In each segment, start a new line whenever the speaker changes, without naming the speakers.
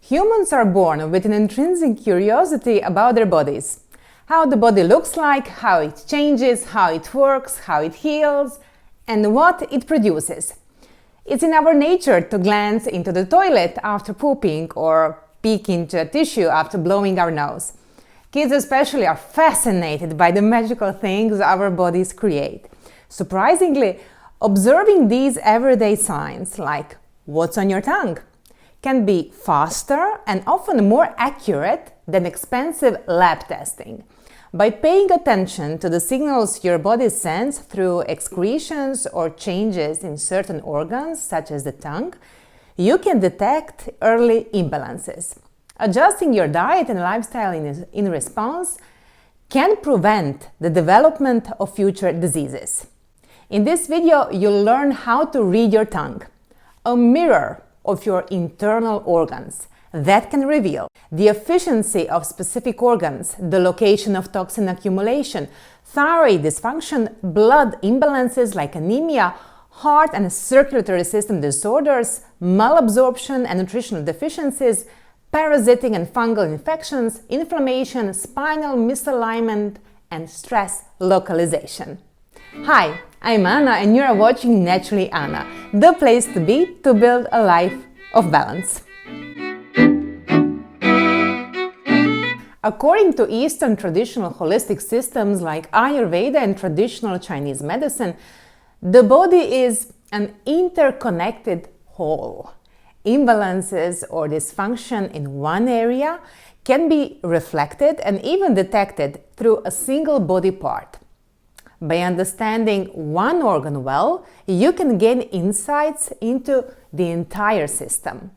Humans are born with an intrinsic curiosity about their bodies. How the body looks like, how it changes, how it works, how it heals, and what it produces. It's in our nature to glance into the toilet after pooping or peek into a tissue after blowing our nose. Kids especially are fascinated by the magical things our bodies create. Surprisingly, observing these everyday signs, like what's on your tongue, can be faster and often more accurate than expensive lab testing. By paying attention to the signals your body sends through excretions or changes in certain organs, such as the tongue, you can detect early imbalances. Adjusting your diet and lifestyle in response can prevent the development of future diseases. In this video, you'll learn how to read your tongue, a mirror of your internal organs that can reveal the efficiency of specific organs, the location of toxin accumulation, thyroid dysfunction, blood imbalances like anemia, heart and circulatory system disorders, malabsorption and nutritional deficiencies, parasitic and fungal infections, inflammation, spinal misalignment, and stress localization. Hi, I'm Anna and you're watching Naturally Anna, the place to be to build a life of balance. According to Eastern traditional holistic systems like Ayurveda and traditional Chinese medicine, the body is an interconnected whole. Imbalances or dysfunction in one area can be reflected and even detected through a single body part. By understanding one organ well, you can gain insights into the entire system.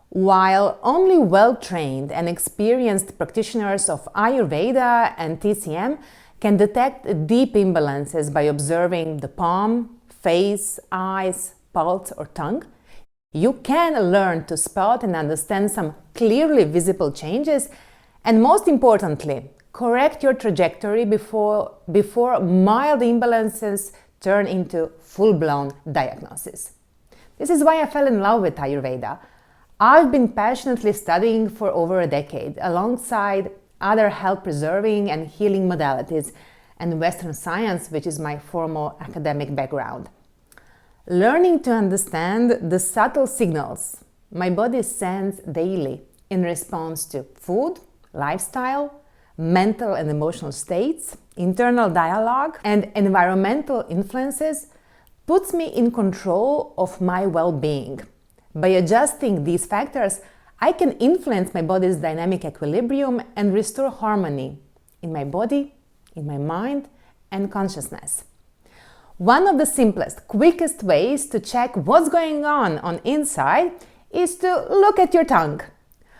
While only well-trained and experienced practitioners of Ayurveda and TCM can detect deep imbalances by observing the palm, face, eyes, pulse, or tongue, you can learn to spot and understand some clearly visible changes and, most importantly, correct your trajectory before mild imbalances turn into full-blown diagnosis. This is why I fell in love with Ayurveda. I've been passionately studying for over a decade, alongside other health-preserving and healing modalities and Western science, which is my formal academic background. Learning to understand the subtle signals my body sends daily in response to food, lifestyle, mental and emotional states, internal dialogue, and environmental influences puts me in control of my well-being. By adjusting these factors, I can influence my body's dynamic equilibrium and restore harmony in my body, in my mind, and consciousness. One of the simplest, quickest ways to check what's going on inside is to look at your tongue.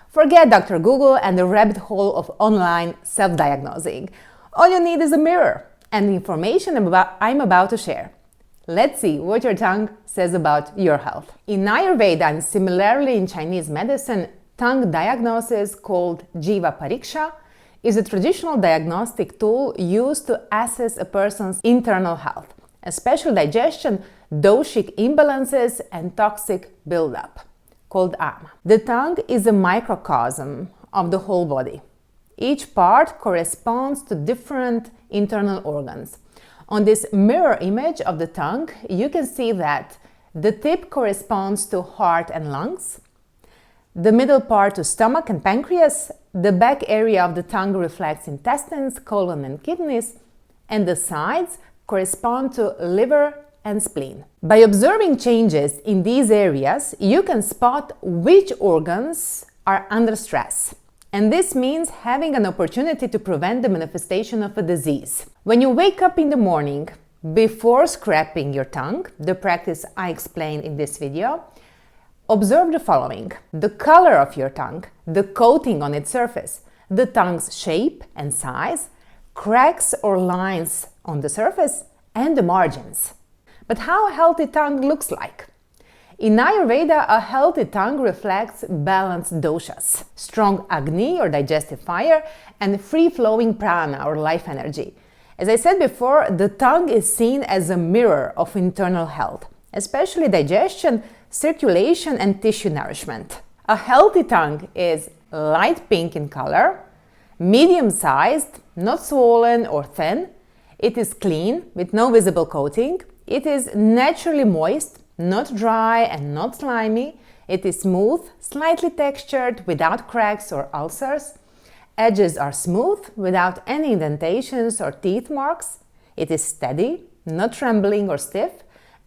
Forget Dr. Google and the rabbit hole of online self-diagnosing. All you need is a mirror and the information I'm about to share. Let's see what your tongue says about your health. In Ayurveda and similarly in Chinese medicine, tongue diagnosis called Jihva Pariksha is a traditional diagnostic tool used to assess a person's internal health, especially digestion, doshic imbalances, and toxic buildup, called ama. The tongue is a microcosm of the whole body. Each part corresponds to different internal organs. On this mirror image of the tongue, you can see that the tip corresponds to heart and lungs, the middle part to stomach and pancreas, the back area of the tongue reflects intestines, colon and kidneys, and the sides correspond to liver and spleen. By observing changes in these areas, you can spot which organs are under stress. And this means having an opportunity to prevent the manifestation of a disease. When you wake up in the morning, before scraping your tongue, the practice I explained in this video, observe the following: the color of your tongue, the coating on its surface, the tongue's shape and size, cracks or lines on the surface, and the margins. But how a healthy tongue looks like? In Ayurveda, a healthy tongue reflects balanced doshas, strong Agni or digestive fire, and free-flowing prana or life energy. As I said before, the tongue is seen as a mirror of internal health, especially digestion, circulation, and tissue nourishment. A healthy tongue is light pink in color, medium-sized, not swollen or thin. It is clean with no visible coating. It is naturally moist, not dry and not slimy. It is smooth, slightly textured, without cracks or ulcers. Edges are smooth, without any indentations or teeth marks. It is steady, not trembling or stiff,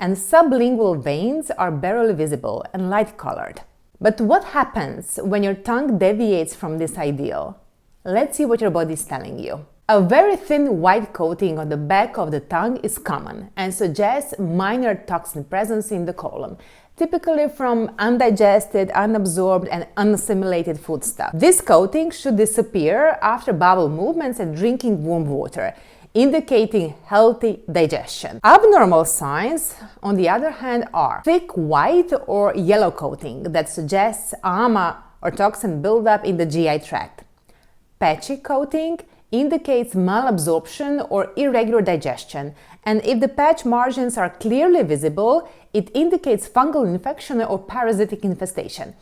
and sublingual veins are barely visible and light-colored. But what happens when your tongue deviates from this ideal? Let's see what your body is telling you. A very thin white coating on the back of the tongue is common and suggests minor toxin presence in the colon, typically from undigested, unabsorbed, and unassimilated foodstuff. This coating should disappear after bowel movements and drinking warm water, indicating healthy digestion. Abnormal signs, on the other hand, are thick white or yellow coating that suggests ama or toxin buildup in the GI tract. Patchy coating indicates malabsorption or irregular digestion, and if the patch margins are clearly visible, it indicates fungal infection or parasitic infestation.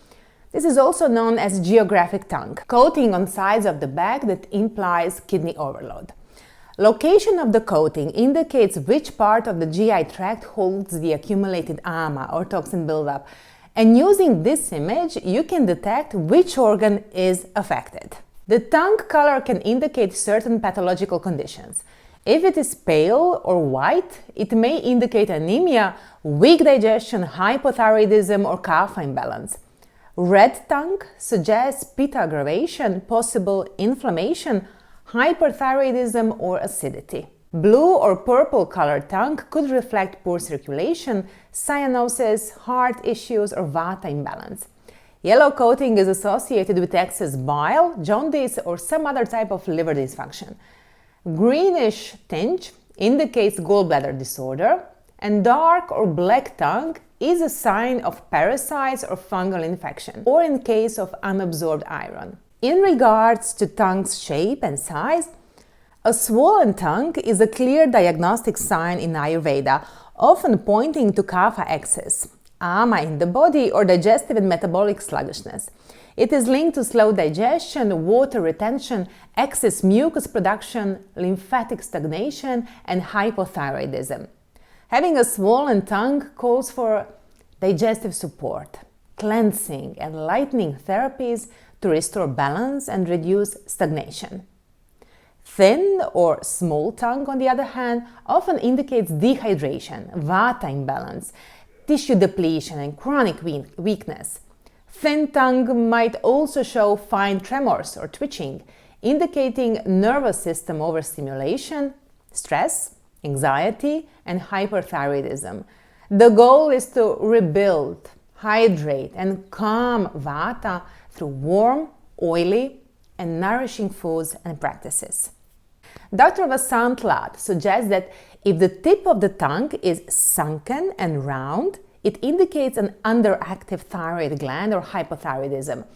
This is also known as geographic tongue, coating on sides of the back that implies kidney overload. Location of the coating indicates which part of the GI tract holds the accumulated ama or toxin buildup, and using this image, you can detect which organ is affected. The tongue color can indicate certain pathological conditions. If it is pale or white, it may indicate anemia, weak digestion, hypothyroidism, or kapha imbalance. Red tongue suggests pitta aggravation, possible inflammation, hyperthyroidism, or acidity. Blue or purple colored tongue could reflect poor circulation, cyanosis, heart issues, or vata imbalance. Yellow coating is associated with excess bile, jaundice, or some other type of liver dysfunction. Greenish tinge indicates gallbladder disorder, and dark or black tongue is a sign of parasites or fungal infection, or in case of unabsorbed iron. In regards to tongue's shape and size, a swollen tongue is a clear diagnostic sign in Ayurveda, often pointing to kapha excess, ama in the body, or digestive and metabolic sluggishness. It is linked to slow digestion, water retention, excess mucus production, lymphatic stagnation, and hypothyroidism. Having a swollen tongue calls for digestive support, cleansing, and lightening therapies to restore balance and reduce stagnation. Thin or small tongue, on the other hand, often indicates dehydration, vata imbalance, tissue depletion, and chronic weakness. Thin tongue might also show fine tremors or twitching, indicating nervous system overstimulation, stress, anxiety, and hyperthyroidism. The goal is to rebuild, hydrate, and calm vata through warm, oily, and nourishing foods and practices. Dr. Vasant Lat suggests that if the tip of the tongue is sunken and round, it indicates an underactive thyroid gland or hypothyroidism.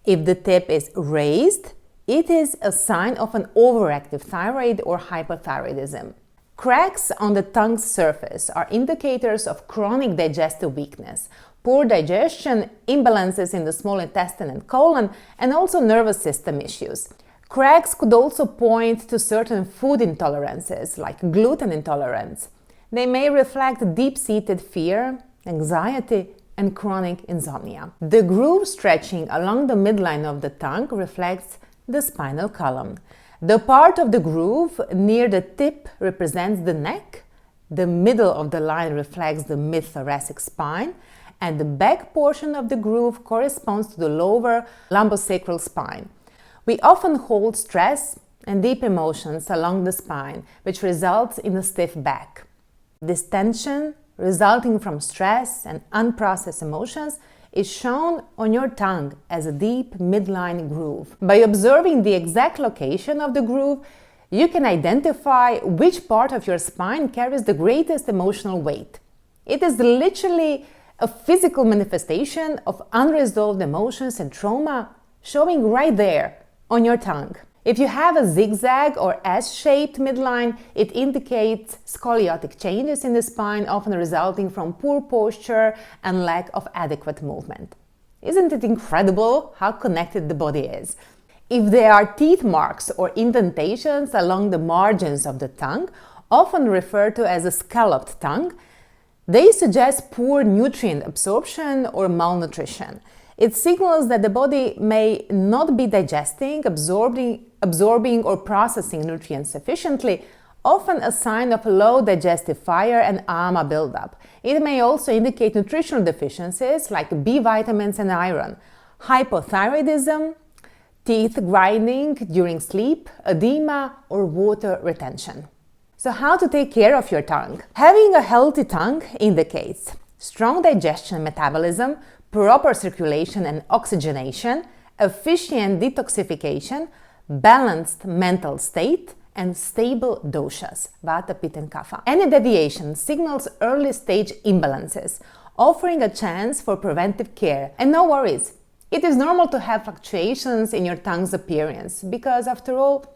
If the tip is raised, it is a sign of an overactive thyroid or hypothyroidism. Cracks on the tongue's surface are indicators of chronic digestive weakness, poor digestion, imbalances in the small intestine and colon, and also nervous system issues. Cracks could also point to certain food intolerances, like gluten intolerance. They may reflect deep-seated fear, anxiety, and chronic insomnia. The groove stretching along the midline of the tongue reflects the spinal column. The part of the groove near the tip represents the neck, the middle of the line reflects the mid-thoracic spine, and the back portion of the groove corresponds to the lower lumbosacral spine. We often hold stress and deep emotions along the spine, which results in a stiff back. This tension, resulting from stress and unprocessed emotions, is shown on your tongue as a deep midline groove. By observing the exact location of the groove, you can identify which part of your spine carries the greatest emotional weight. It is literally a physical manifestation of unresolved emotions and trauma showing right there on your tongue. If you have a zigzag or S-shaped midline, it indicates scoliotic changes in the spine, often resulting from poor posture and lack of adequate movement. Isn't it incredible how connected the body is? If there are teeth marks or indentations along the margins of the tongue, often referred to as a scalloped tongue, they suggest poor nutrient absorption or malnutrition. It signals that the body may not be digesting, absorbing or processing nutrients sufficiently, often a sign of low digestive fire and ama buildup. It may also indicate nutritional deficiencies like B vitamins and iron, hypothyroidism, teeth grinding during sleep, edema, or water retention. So how to take care of your tongue? Having a healthy tongue indicates strong digestion metabolism, proper circulation and oxygenation, efficient detoxification, balanced mental state, and stable doshas, vata, pitta, and kapha. Any deviation signals early stage imbalances, offering a chance for preventive care. And no worries, it is normal to have fluctuations in your tongue's appearance, because after all,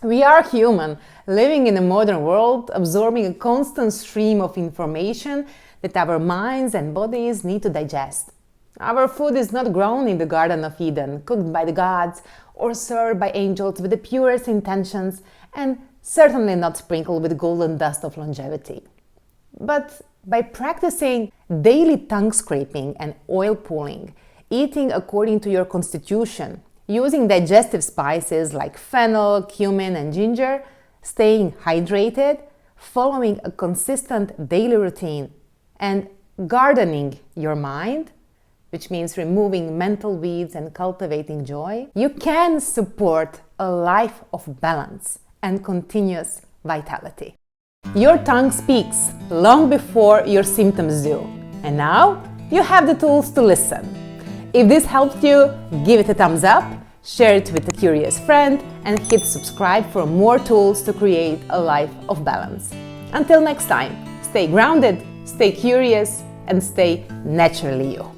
we are human, living in a modern world, absorbing a constant stream of information that our minds and bodies need to digest. Our food is not grown in the Garden of Eden, cooked by the gods, or served by angels with the purest intentions, and certainly not sprinkled with golden dust of longevity. But by practicing daily tongue scraping and oil pulling, eating according to your constitution, using digestive spices like fennel, cumin, and ginger, staying hydrated, following a consistent daily routine, and gardening your mind, which means removing mental weeds and cultivating joy, you can support a life of balance and continuous vitality. Your tongue speaks long before your symptoms do, and now you have the tools to listen. If this helped you, give it a thumbs up, share it with a curious friend, and hit subscribe for more tools to create a life of balance. Until next time, stay grounded, stay curious, and stay naturally you.